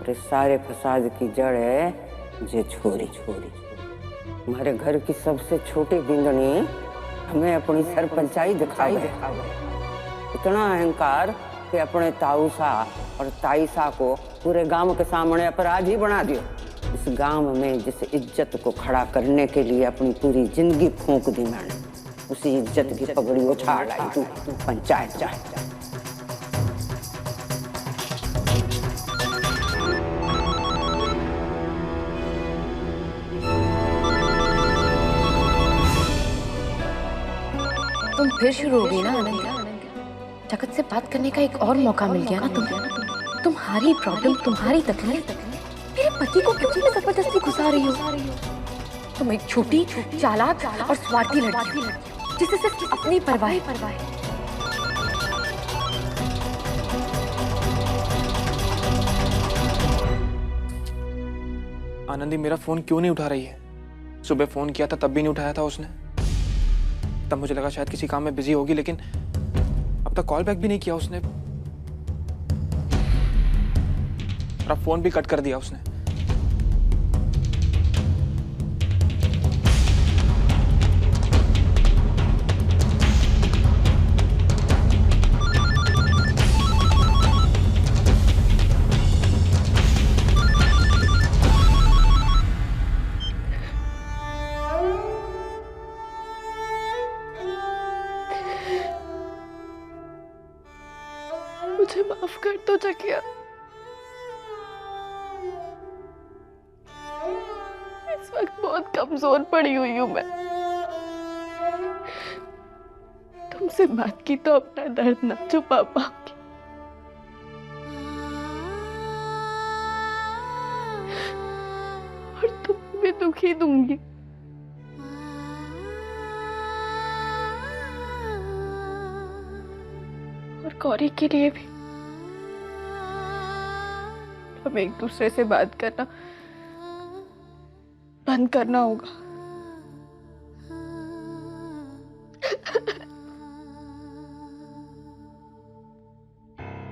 और इस सारे फसाद की जड़ है ये छोरी। हमारे घर की सबसे छोटी बिंदनी हमें अपनी सरपंचाई दिखावे। इतना अहंकार कि अपने ताऊसा और ताईसा को पूरे गांव के सामने अपराधी बना दियो। इस गांव में जिस इज्जत को खड़ा करने के लिए अपनी पूरी जिंदगी फूंक दी मैंने, उसी इज्जत की पगड़ी उछाल लाई तू पंचायत जा। तुम फिर शुरू हो गई ना आनंद। जगत से बात करने का एक और मौका मिल गया ना तुम्हें। तुम्हारी प्रॉब्लम, तुम्हारी तकलीफ मेरे पति को क्यों में जबरदस्ती घुसा रही हो? तुम एक छोटी, चालाक और स्वार्थी लड़की जिसे सिर्फ अपनी परवाह है। आनंदी मेरा फोन क्यों नहीं उठा रही है? सुबह फोन किया था तब भी नहीं उठाया था उसने। तब मुझे लगा शायद किसी काम में बिजी होगी, लेकिन अब तक कॉल बैक भी नहीं किया उसने। और अब फोन भी कट कर दिया उसने। मुझे माफ कर दो जकिया। इस वक्त बहुत कमजोर पड़ी हुई हूं मैं। तुमसे बात की तो अपना दर्द ना छुपा पाऊंगी। और तुम भी दुखी दूंगी। और गौरी के लिए भी। हमें एक दूसरे से बात करना बंद करना होगा।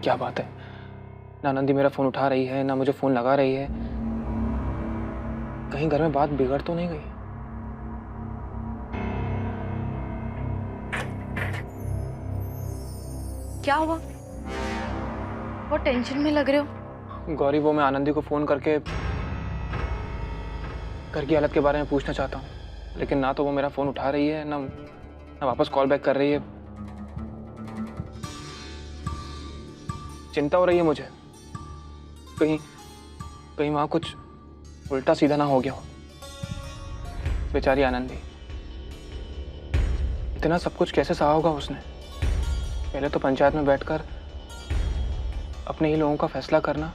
क्या बात है? ना आनंदी मेरा फोन उठा रही है, ना मुझे फोन लगा रही है। कहीं घर में बात बिगड़ तो नहीं गई? क्या हुआ? बहुत टेंशन में लग रहे हो। गौरी, वो मैं आनंदी को फोन करके घर की हालत के बारे में पूछना चाहता हूँ, लेकिन ना तो वो मेरा फोन उठा रही है, ना वापस कॉल बैक कर रही है। चिंता हो रही है मुझे, कहीं वहां कुछ उल्टा सीधा ना हो गया हो। बेचारी आनंदी, इतना सब कुछ कैसे सहा होगा उसने? पहले तो पंचायत में बैठकर अपने ही लोगों का फैसला करना,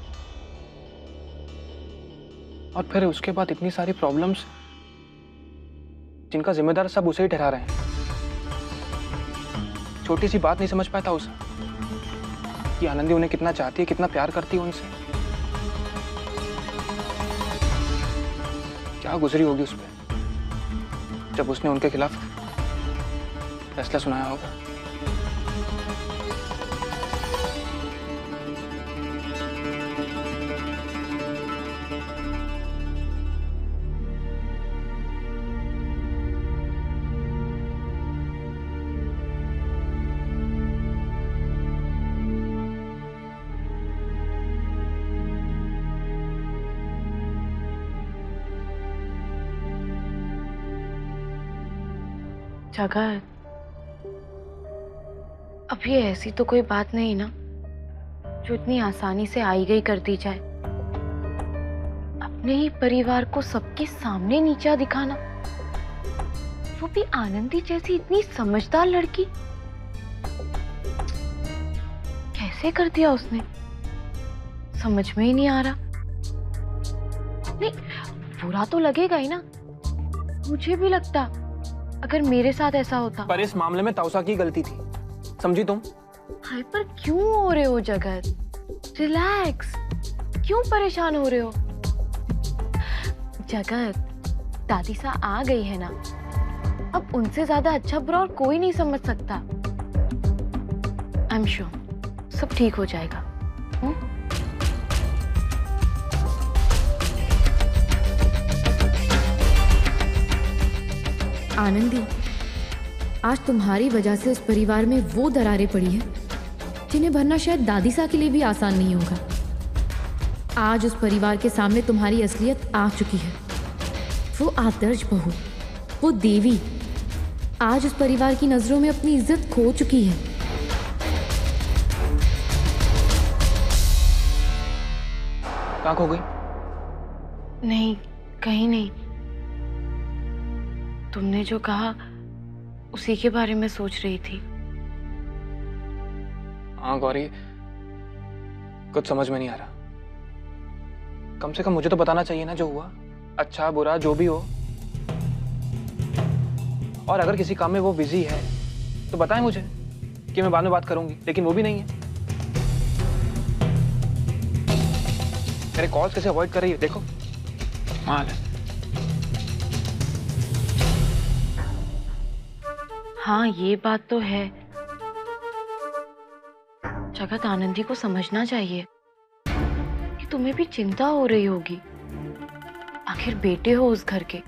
और फिर उसके बाद इतनी सारी प्रॉब्लम्स जिनका जिम्मेदार सब उसे ही ठहरा रहे हैं। छोटी सी बात नहीं समझ पाता उसे कि आनंदी उन्हें कितना चाहती है, कितना प्यार करती है उनसे। क्या गुजरी होगी उस पर जब उसने उनके खिलाफ फैसला सुनाया होगा। जगत, अब ये ऐसी तो कोई बात नहीं ना जो इतनी आसानी से आई गई कर दी जाए। अपने ही परिवार को सबके सामने नीचा दिखाना, वो भी आनंदी जैसी इतनी समझदार लड़की। कैसे कर दिया उसने? समझ में ही नहीं आ रहा। नहीं, बुरा तो लगेगा ही ना। मुझे भी लगता अगर मेरे साथ ऐसा होता। पर इस मामले में ताउसा की गलती थी, समझी तुम? हाइपर क्यों हो रहे हो जगत? रिलैक्स। क्यों परेशान हो रहे हो? जगत, दादी सा आ गई है ना, अब उनसे ज्यादा अच्छा बुरा और कोई नहीं समझ सकता। आई एम श्योर सब ठीक हो जाएगा। आनंदी, आज तुम्हारी वजह से उस परिवार में वो दरारें पड़ी हैं जिन्हें भरना शायद दादी सा के लिए भी आसान नहीं होगा। आज उस परिवार के सामने तुम्हारी असलियत आ चुकी है। वो आदर्श बहू, वो देवी, आज उस परिवार की नजरों में अपनी इज्जत खो चुकी है। कहाँ खो गई? नहीं, कहीं नहीं। तुमने जो कहा उसी के बारे में सोच रही थी। हाँ गौरी, कुछ समझ में नहीं आ रहा। कम से कम मुझे तो बताना चाहिए ना जो हुआ, अच्छा बुरा जो भी हो। और अगर किसी काम में वो बिजी है तो बताएं मुझे कि मैं बाद में बात करूंगी, लेकिन वो भी नहीं है। मेरे कॉल्स कैसे अवॉइड कर रही है, देखो। हाँ हाँ, ये बात तो है। जगत, आनंदी को समझना चाहिए कि तुम्हें भी चिंता हो रही होगी। आखिर बेटे हो उस घर के।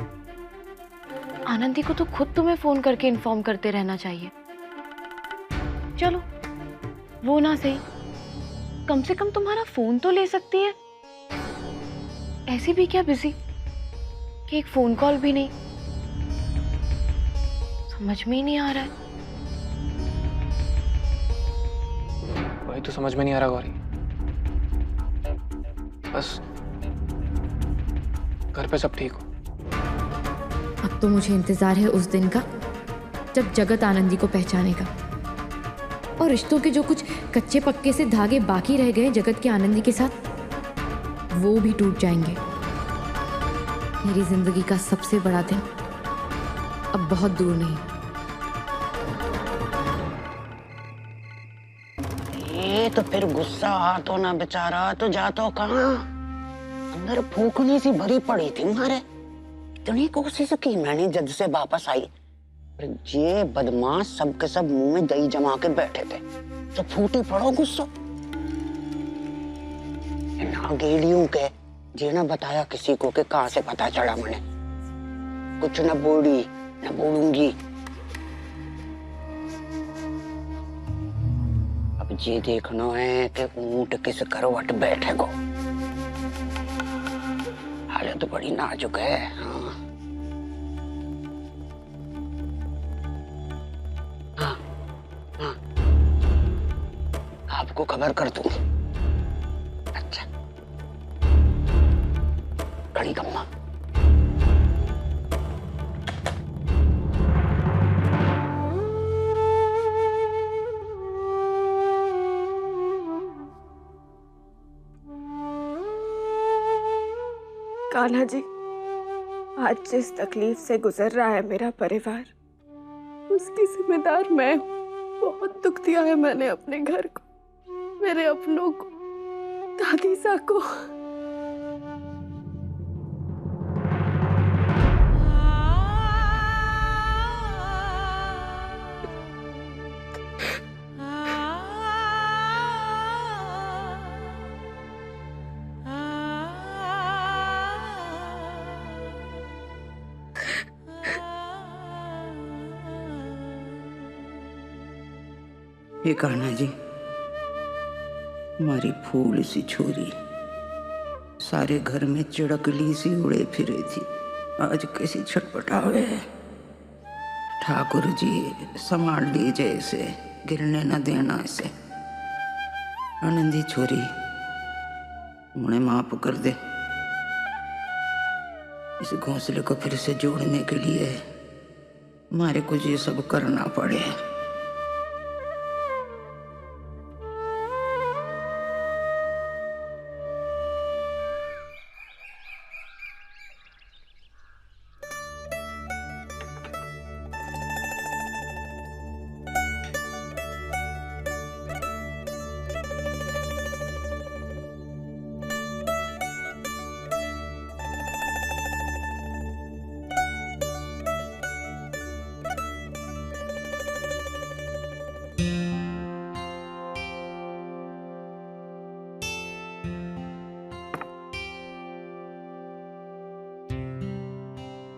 आनंदी को तो खुद तुम्हें फोन करके इन्फॉर्म करते रहना चाहिए। चलो, वो ना सही, कम से कम तुम्हारा फोन तो ले सकती है। ऐसी भी क्या बिजी कि एक फोन कॉल भी नहीं। समझ में ही नहीं आ रहा है। वही तो समझ में नहीं आ रहा गौरी। बस घर पे सब ठीक हो। अब तो मुझे इंतजार है उस दिन का जब जगत आनंदी को पहचानेगा और रिश्तों के जो कुछ कच्चे पक्के से धागे बाकी रह गए जगत के आनंदी के साथ, वो भी टूट जाएंगे। मेरी जिंदगी का सबसे बड़ा दिन अब बहुत दूर नहीं। ये तो फिर गुस्सा आ तो ना बेचारा, तो जातो कहाँ? अंदर फूकनी सी भरी पड़ी थी मारे। इतनी कोशिश की मैंने जब से वापस आई, पर ये बदमाश सब के सब मुंह में दही जमा के बैठे थे, तो फूटी पड़ो गुस्सा। ना गेड़ियों के जी ना बताया किसी को कि कहाँ से पता चला मैंने। कुछ न बोली न बोलूंगी। अब ये देखना है कि ऊंट किस करवट बैठे को। हालत बड़ी नाजुक है। हाँ हाँ हाँ, आपको खबर कर दूं। अच्छा, कड़ी कम्मा। कान्हा जी, आज जिस तकलीफ से गुजर रहा है मेरा परिवार, उसकी जिम्मेदार मैं हूँ। बहुत दुख दिया है मैंने अपने घर को, मेरे अपनों को, दादी सा को। ये कान्हा जी, हमारी फूल सी छोरी सारे घर में चिड़कली सी उड़े फिरे थी, आज कैसी छटपटावे। ठाकुर जी संभाल लीजिए इसे, गिरने न देना इसे। आनंदी छोरी, उन्हें माफ कर दे। इस घोंसले को फिर से जोड़ने के लिए हमारे को ये सब करना पड़े।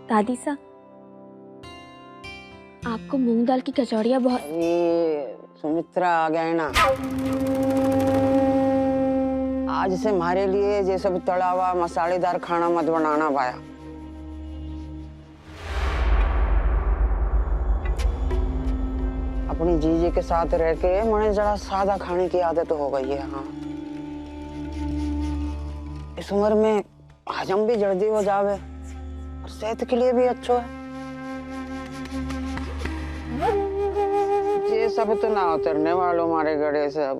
दादी सा, आपको मूंग दाल की कचौड़ियाँ बहुत। अरे सुमित्रा आ गए ना, आज से हमारे लिए ये सब तला हुआ मसालेदार खाना मत बनाना पाया। अपनी जीजी के साथ रह के मुझे जरा सादा खाने की आदत हो गई है। हाँ, इस उम्र में हजम भी जल्दी हो जावे और सेहत के लिए भी अच्छा है। ये सब तो ना उतरने वालों हमारे गड़े से अब।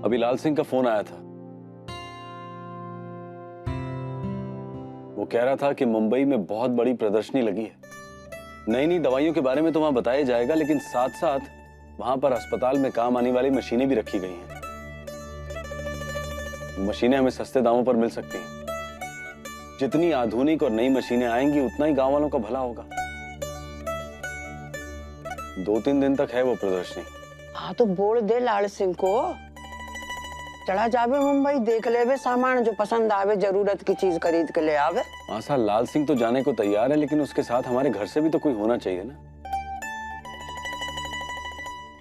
अभी लाल सिंह का फोन आया था। वो कह रहा था कि मुंबई में बहुत बड़ी प्रदर्शनी लगी है। नई नई दवाइयों के बारे में तो वहां बताया जाएगा, लेकिन साथ साथ वहां पर अस्पताल में काम आने वाली मशीनें भी रखी गई हैं। मशीनें हमें सस्ते दामों पर मिल सकती हैं। जितनी आधुनिक और नई मशीनें आएंगी उतना ही गांव वालों का भला होगा। 2-3 दिन तक है वो प्रदर्शनी। हाँ तो बोल दे लाल सिंह को, चला जावे मुंबई, देख लेवे सामान जो पसंद आवे, जरूरत की चीज खरीद के ले आवे। आशा, लाल सिंह तो जाने को तैयार है, लेकिन उसके साथ हमारे घर से भी तो कोई होना चाहिए ना,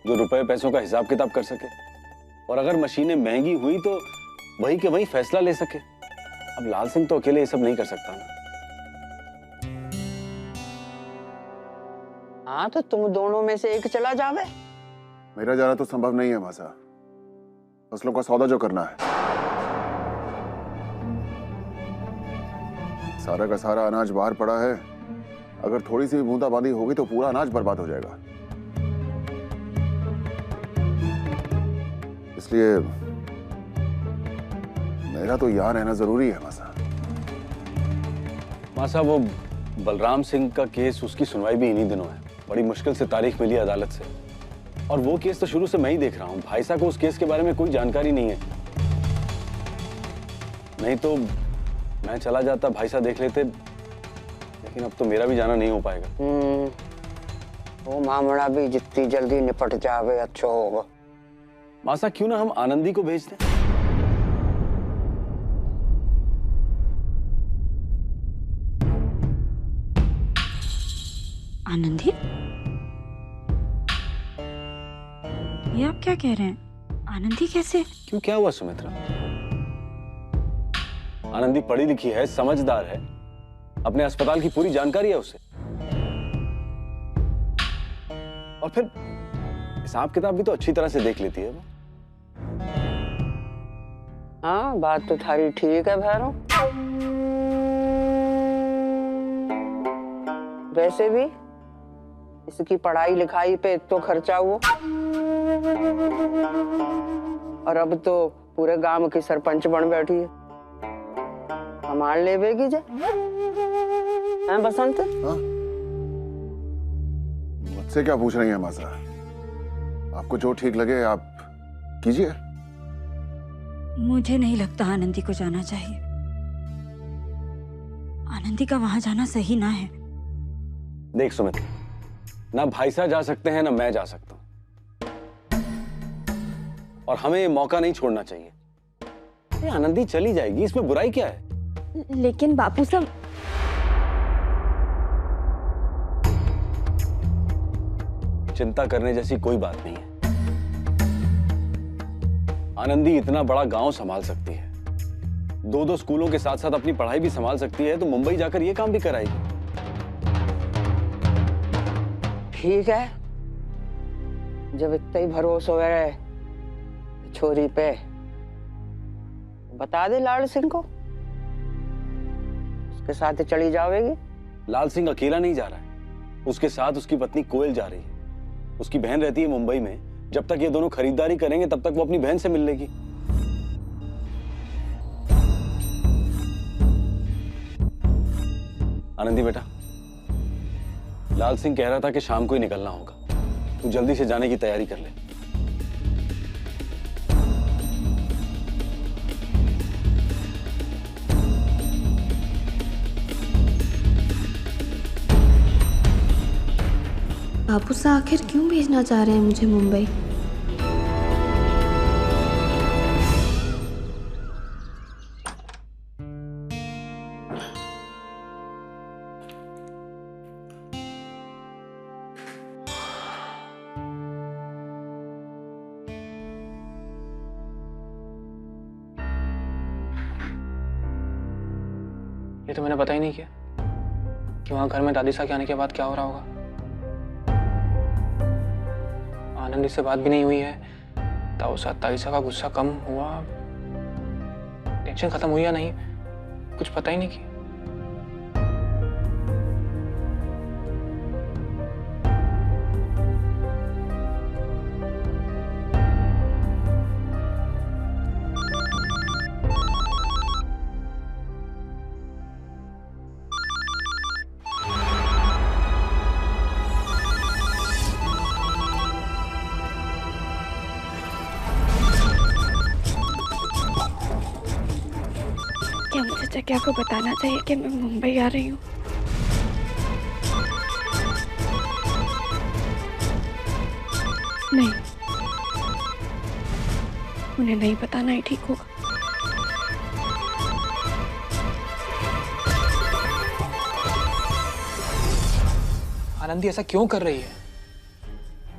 जो रुपए पैसों का हिसाब किताब कर सके। और अगर मशीनें महंगी हुई तो वही के वही फैसला ले सके। अब लाल सिंह तो अकेले ये सब नहीं कर सकता ना। हाँ तो तुम दोनों में से एक चला जावे। मेरा जाना तो संभव नहीं है मासा, फसलों का सौदा जो करना है। सारा का सारा अनाज बाहर पड़ा है, अगर थोड़ी सी बूंदाबांदी होगी तो पूरा अनाज बर्बाद हो जाएगा। इसलिए मेरा तो यहाँ रहना जरूरी है मासा। मासा, वो बलराम सिंह का केस, उसकी सुनवाई भी इन्हीं दिनों है। बड़ी मुश्किल से तारीख मिली अदालत से, और वो केस तो शुरू से मैं ही देख रहा हूँ। भाई साहब को उस केस के बारे में कोई जानकारी नहीं है। नहीं तो मैं चला जाता, भाई साहब देख लेते, लेकिन अब तो मेरा भी जाना नहीं हो पाएगा। वो मामला भी जितनी जल्दी निपट जावे अच्छा होगा। मासा, क्यों ना हम आनंदी को भेज दें? आनंदी? ये आप क्या कह रहे हैं? आनंदी कैसे? क्यों, क्या हुआ सुमित्रा? आनंदी पढ़ी लिखी है, समझदार है, अपने अस्पताल की पूरी जानकारी है उसे, और फिर हिसाब किताब भी तो अच्छी तरह से देख लेती है वो। हाँ, बात तो थारी ठीक है भैरव। वैसे भी इसकी पढ़ाई लिखाई पे तो खर्चा हुआ, और अब तो पूरे गांव की सरपंच बन बैठी है। संभाल लेवेगी जे, हैं बसंत? हाँ? मुझसे क्या पूछ रही है मासा? आपको जो ठीक लगे आप कीजिए। मुझे नहीं लगता आनंदी को जाना चाहिए। आनंदी का वहां जाना सही ना है। देख सुमित्रा, ना भाई साहब जा सकते हैं ना मैं जा सकता हूं, और हमें ये मौका नहीं छोड़ना चाहिए। ये आनंदी चली जाएगी, इसमें बुराई क्या है? लेकिन बापू साहब, चिंता करने जैसी कोई बात नहीं है। आनंदी इतना बड़ा गांव संभाल सकती है, 2-2 स्कूलों के साथ साथ अपनी पढ़ाई भी संभाल सकती है, तो मुंबई जाकर ये काम भी कराएगी। ठीक है, जब इतना ही भरोसा हो रहा है छोरी पे, बता दे लाल सिंह को, उसके साथ चली जावेगी। लाल सिंह अकेला नहीं जा रहा है, उसके साथ उसकी पत्नी कोयल जा रही है। उसकी बहन रहती है मुंबई में। जब तक ये दोनों खरीदारी करेंगे तब तक वो अपनी बहन से मिल लेगी। आनंदी बेटा, लाल सिंह कह रहा था कि शाम को ही निकलना होगा, तू जल्दी से जाने की तैयारी कर ले। बापू साहब आखिर क्यों भेजना चाह रहे हैं मुझे मुंबई? ये तो मैंने पता ही नहीं किया कि वहां घर में दादी के आने के बाद क्या हो रहा होगा। आनंदी से बात भी नहीं हुई है। ताईसा का गुस्सा कम हुआ, टेंशन खत्म हुई या नहीं, कुछ पता ही नहीं किया। क्या मुझे जग्या को बताना चाहिए कि मैं मुंबई आ रही हूँ? नहीं, उन्हें नहीं बताना ही ठीक होगा। आनंदी ऐसा क्यों कर रही है?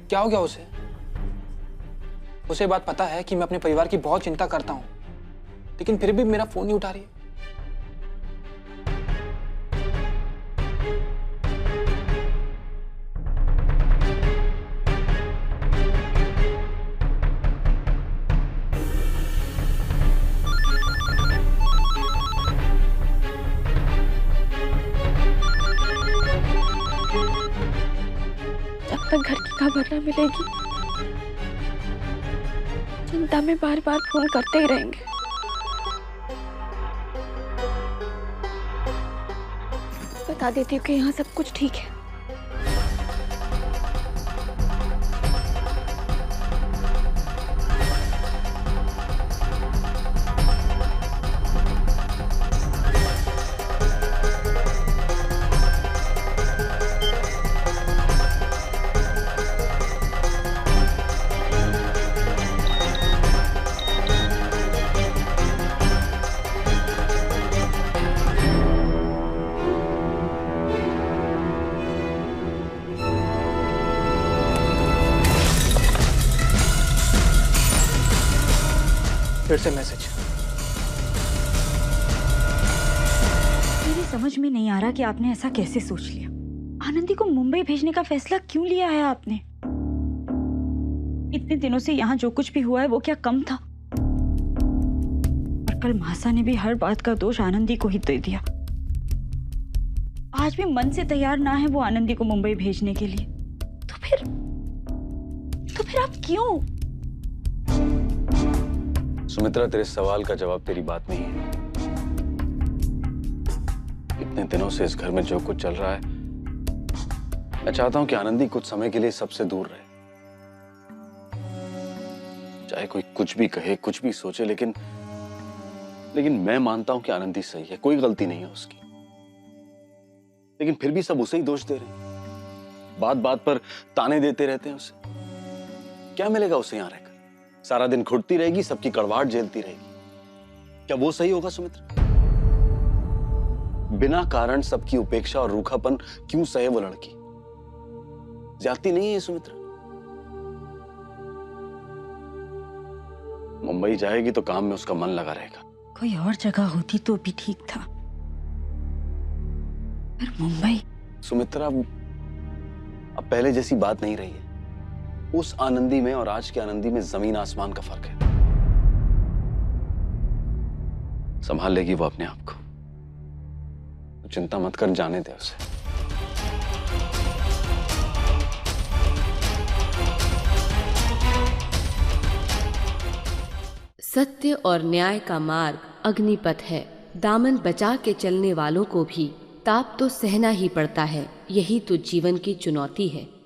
क्या हो गया उसे? उसे बात पता है कि मैं अपने परिवार की बहुत चिंता करता हूं, लेकिन फिर भी मेरा फोन नहीं उठा रही है। जब तक घर की खबर न मिलेगी, चिंता में बार बार फोन करते ही रहेंगे। बता देती हूँ कि यहाँ सब कुछ ठीक है। फिर से मैसेज। मेरी समझ में नहीं आ रहा कि आपने ऐसा कैसे सोच लिया। आनंदी को मुंबई भेजने का फैसला क्यों लिया है आपने? इतने दिनों से यहाँ जो कुछ भी हुआ है वो क्या कम था? और कल महासा ने भी हर बात का दोष आनंदी को ही दे दिया। आज भी मन से तैयार ना है वो आनंदी को मुंबई भेजने के लिए। तो फिर आप क्यों? सुमित्रा, तेरे सवाल का जवाब तेरी बात में ही है। इतने दिनों से इस घर में जो कुछ चल रहा है, मैं चाहता हूं कि आनंदी कुछ समय के लिए सबसे दूर रहे। चाहे कोई कुछ भी कहे, कुछ भी सोचे, लेकिन मैं मानता हूं कि आनंदी सही है, कोई गलती नहीं है उसकी। लेकिन फिर भी सब उसे ही दोष दे रहे हैं, बात बात पर ताने देते रहते हैं उसे। क्या मिलेगा उसे यहां रहकर? सारा दिन घुटती रहेगी, सबकी कड़वाहट झेलती रहेगी। क्या वो सही होगा सुमित्रा? बिना कारण सबकी उपेक्षा और रूखापन क्यों सहे वो लड़की? ज्यादती नहीं है सुमित्रा? मुंबई जाएगी तो काम में उसका मन लगा रहेगा। कोई और जगह होती तो भी ठीक था, पर मुंबई। सुमित्रा, अब पहले जैसी बात नहीं रही है। उस आनंदी में और आज के आनंदी में जमीन आसमान का फर्क है। संभाल लेगी वो अपने आप को, तो चिंता मत कर, जाने दे उसे। सत्य और न्याय का मार्ग अग्निपथ है। दामन बचा के चलने वालों को भी ताप तो सहना ही पड़ता है। यही तो जीवन की चुनौती है।